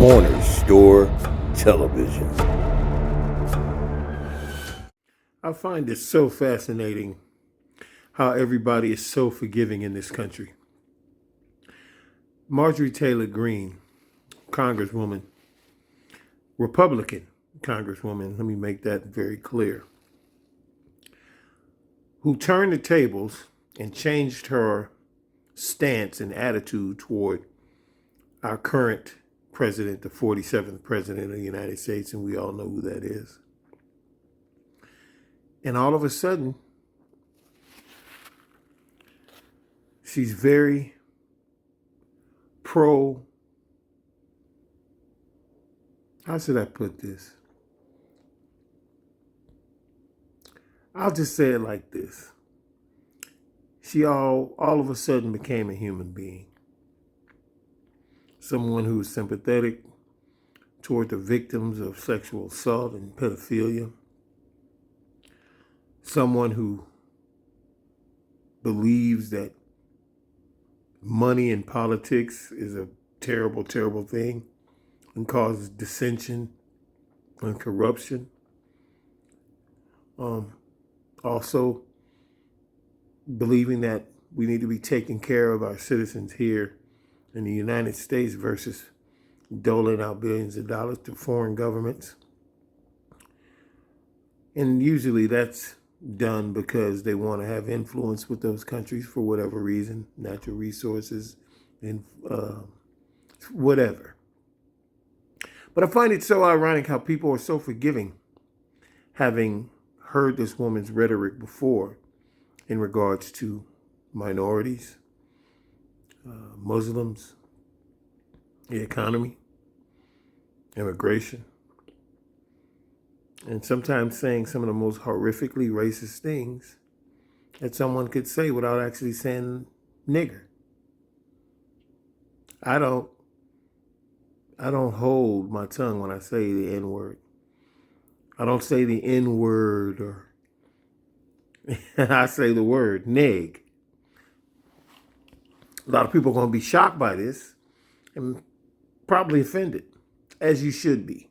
Corner Store Television. I find it so fascinating how everybody is so forgiving in this country. Marjorie Taylor Greene, congresswoman, Republican congresswoman, let me make that very clear, who turned the tables and changed her stance and attitude toward our current president, the 47th president of the United States, and we all know who that is. And all of a sudden, she's very how should I put this? I'll just say it like this. She all of a sudden became a human being. Someone who was sympathetic toward the victims of sexual assault and pedophilia. Someone who believes that money in politics is a terrible, terrible thing and causes dissension and corruption. Also believing that we need to be taking care of our citizens here in the United States versus doling out billions of dollars to foreign governments. And usually that's done because they want to have influence with those countries for whatever reason, natural resources and whatever. But I find it so ironic how people are so forgiving, having heard this woman's rhetoric before in regards to minorities, Muslims, the economy, immigration, and sometimes saying some of the most horrifically racist things that someone could say without actually saying nigger. I don't hold my tongue when I say the N-word. I don't say the N-word, or I say the word nig. A lot of people are going to be shocked by this and probably offended, as you should be.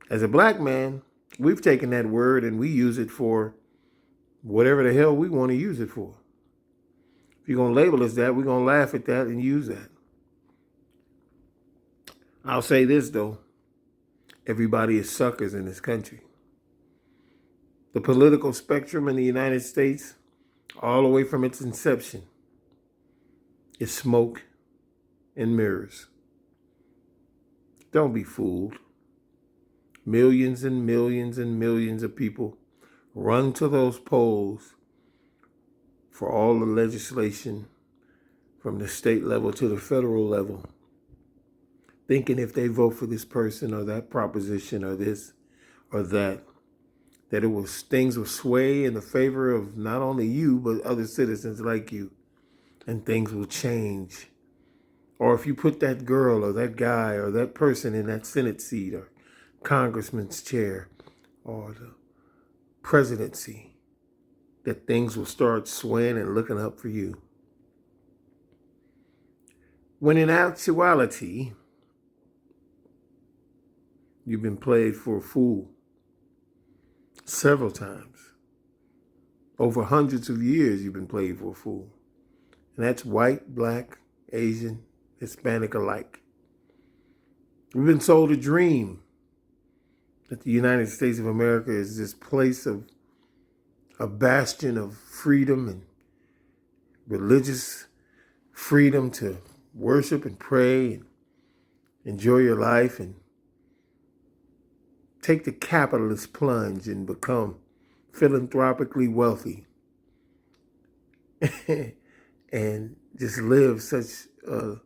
As a black man, we've taken that word and we use it for whatever the hell we want to use it for. If you're going to label us that, we're going to laugh at that and use that. I'll say this, though. Everybody is suckers in this country. The political spectrum in the United States, all the way from its inception, is smoke and mirrors. Don't be fooled. Millions and millions and millions of people run to those polls for all the legislation from the state level to the federal level, thinking if they vote for this person or that proposition or this or that things will sway in the favor of not only you, but other citizens like you, and things will change. Or if you put that girl or that guy or that person in that Senate seat or congressman's chair or the presidency, that things will start swaying and looking up for you. When in actuality, you've been played for a fool several times. Over hundreds of years, you've been played for a fool. And that's white, black, Asian, Hispanic alike. We've been sold a dream that the United States of America is this place of a bastion of freedom and religious freedom to worship and pray and enjoy your life and take the capitalist plunge and become philanthropically wealthy and just live such a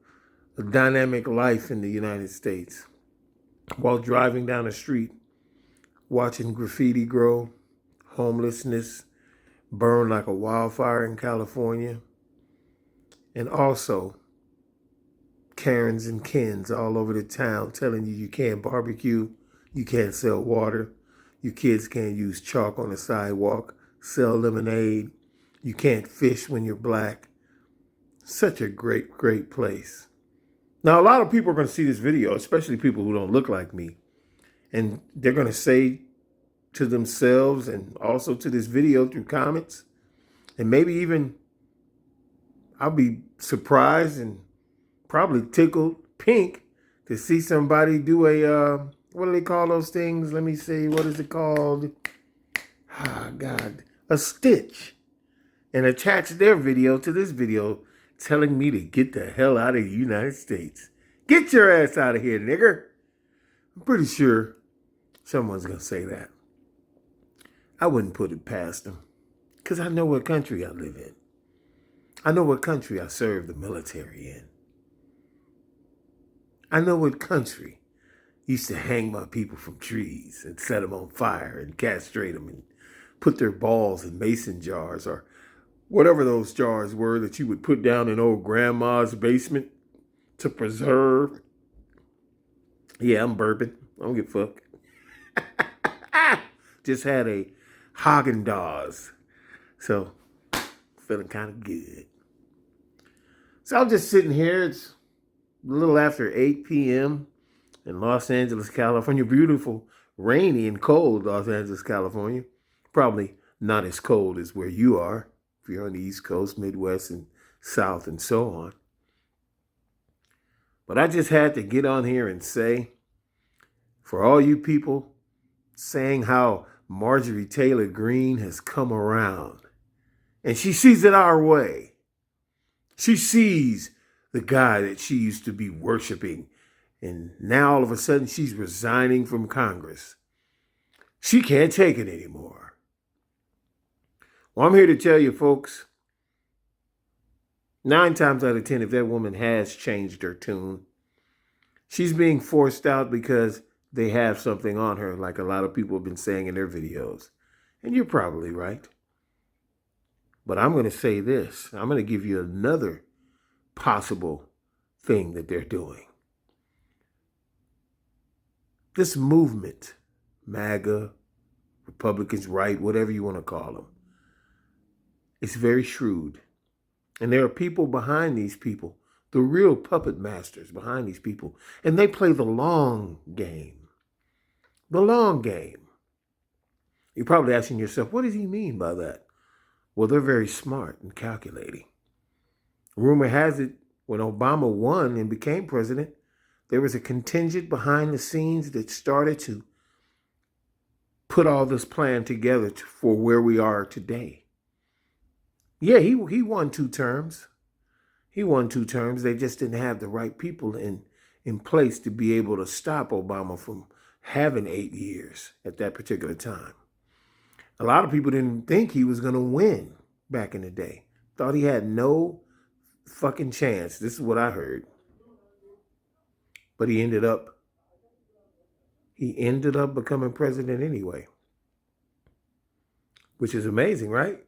dynamic life in the United States while driving down the street, watching graffiti grow, homelessness burn like a wildfire in California, and also Karens and Kens all over the town telling you you can't barbecue, you can't sell water, your kids can't use chalk on the sidewalk, sell lemonade, you can't fish when you're black. Such a great, great place. Now, a lot of people are going to see this video, especially people who don't look like me, and they're going to say to themselves and also to this video through comments, and maybe even I'll be surprised and probably tickled pink to see somebody do a, what do they call those things? Let me see. What is it called? Ah, God. A stitch. And attach their video to this video telling me to get the hell out of the United States. Get your ass out of here, nigger. I'm pretty sure someone's going to say that. I wouldn't put it past them because I know what country I live in. I know what country I serve the military in. I know what country used to hang my people from trees and set them on fire and castrate them and put their balls in mason jars or whatever those jars were that you would put down in old grandma's basement to preserve. Yeah, I'm burping. I don't give a fuck. Just had a Haagen-Dazs. So, feeling kind of good. So I'm just sitting here. It's a little after 8 p.m. in Los Angeles, California. Beautiful, rainy and cold Los Angeles, California. Probably not as cold as where you are, if you're on the East Coast, Midwest, and South, and so on. But I just had to get on here and say, for all you people saying how Marjorie Taylor Greene has come around, and she sees it our way. She sees the guy that she used to be worshiping, and now all of a sudden she's resigning from Congress. She can't take it anymore. Well, I'm here to tell you, folks, 9 times out of 10, if that woman has changed her tune, she's being forced out because they have something on her, like a lot of people have been saying in their videos. And you're probably right. But I'm going to say this. I'm going to give you another possible thing that they're doing. This movement, MAGA, Republicans, right, whatever you want to call them, it's very shrewd. And there are people behind these people, the real puppet masters behind these people. And they play the long game. The long game. You're probably asking yourself, what does he mean by that? Well, they're very smart and calculating. Rumor has it, when Obama won and became president, there was a contingent behind the scenes that started to put all this plan together for where we are today. Yeah, he won 2 terms. He won 2 terms. They just didn't have the right people in place to be able to stop Obama from having 8 years at that particular time. A lot of people didn't think he was going to win back in the day. Thought he had no fucking chance. This is what I heard. But he ended up becoming president anyway. Which is amazing, right?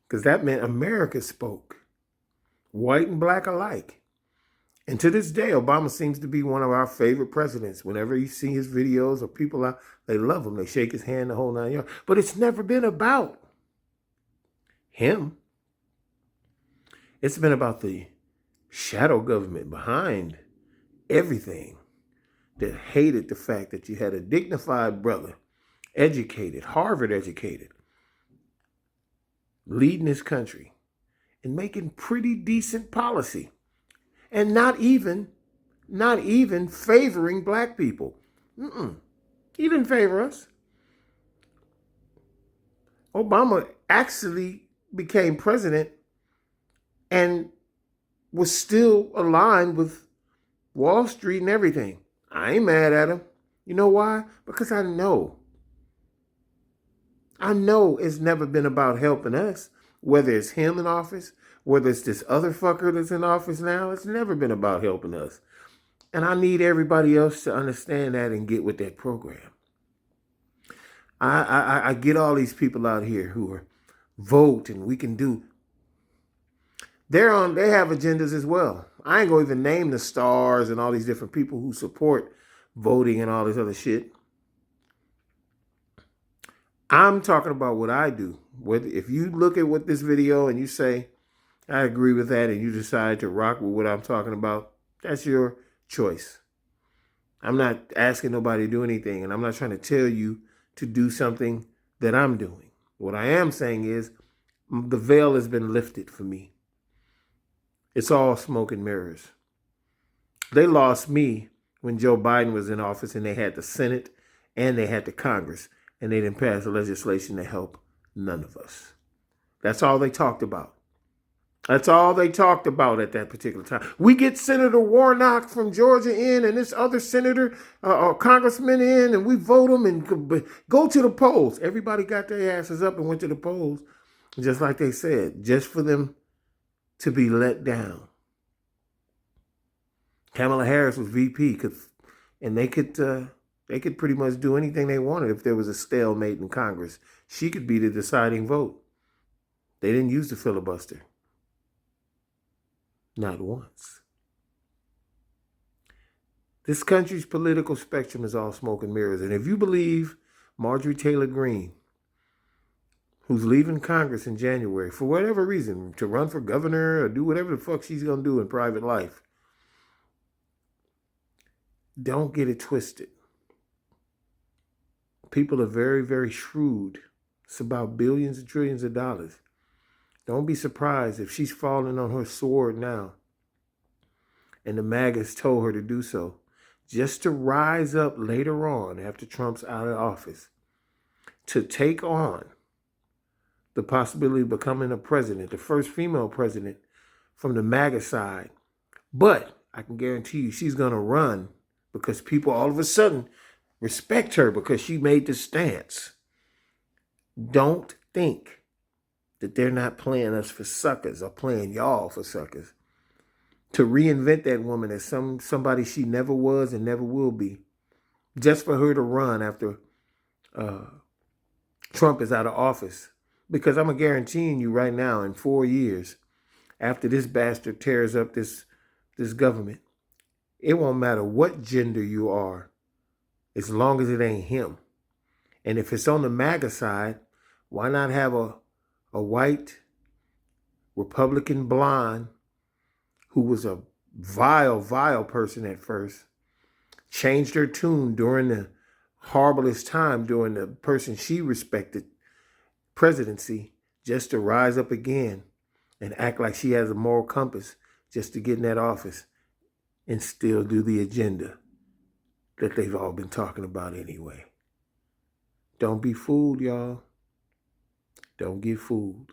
Because that meant America spoke. White and black alike. And to this day, Obama seems to be one of our favorite presidents. Whenever you see his videos or people out, they love him. They shake his hand the whole 9 yards. But it's never been about him. It's been about the shadow government behind everything that hated the fact that you had a dignified brother, educated, Harvard educated, leading this country and making pretty decent policy. And not even favoring black people. He didn't favor us. Obama actually became president and was still aligned with Wall Street and everything. I ain't mad at him. You know why? Because I know it's never been about helping us. Whether it's him in office, whether it's this other fucker that's in office now, it's never been about helping us. And I need everybody else to understand that and get with that program. I get all these people out here who are vote and we can do. They have agendas as well. I ain't gonna even name the stars and all these different people who support voting and all this other shit. I'm talking about what I do. If you look at what this video and you say, I agree with that, and you decide to rock with what I'm talking about, that's your choice. I'm not asking nobody to do anything, and I'm not trying to tell you to do something that I'm doing. What I am saying is the veil has been lifted for me. It's all smoke and mirrors. They lost me when Joe Biden was in office and they had the Senate and they had the Congress, and they didn't pass legislation to help none of us. That's all they talked about. That's all they talked about at that particular time. We get Senator Warnock from Georgia in and this other senator or congressman in, and we vote them and go to the polls. Everybody got their asses up and went to the polls, just like they said, just for them to be let down. Kamala Harris was VP, and they could pretty much do anything they wanted if there was a stalemate in Congress. She could be the deciding vote. They didn't use the filibuster. Not once. This country's political spectrum is all smoke and mirrors. And if you believe Marjorie Taylor Greene, who's leaving Congress in January for whatever reason, to run for governor or do whatever the fuck she's going to do in private life, don't get it twisted. People are very, very shrewd. It's about billions and trillions of dollars. Don't be surprised if she's falling on her sword now and the MAGAs told her to do so, just to rise up later on after Trump's out of office to take on the possibility of becoming a president, the first female president from the MAGA side. But I can guarantee you she's going to run because people all of a sudden respect her because she made the stance. Don't think that they're not playing us for suckers or playing y'all for suckers. To reinvent that woman as somebody she never was and never will be, just for her to run after Trump is out of office. Because I'm guaranteeing you right now, in 4 years, after this bastard tears up this government, it won't matter what gender you are, as long as it ain't him. And if it's on the MAGA side, why not have a white Republican blonde who was a vile, vile person at first, changed her tune during the horriblest time during the person she respected presidency, just to rise up again and act like she has a moral compass just to get in that office and still do the agenda that they've all been talking about anyway. Don't be fooled, y'all. Don't get fooled.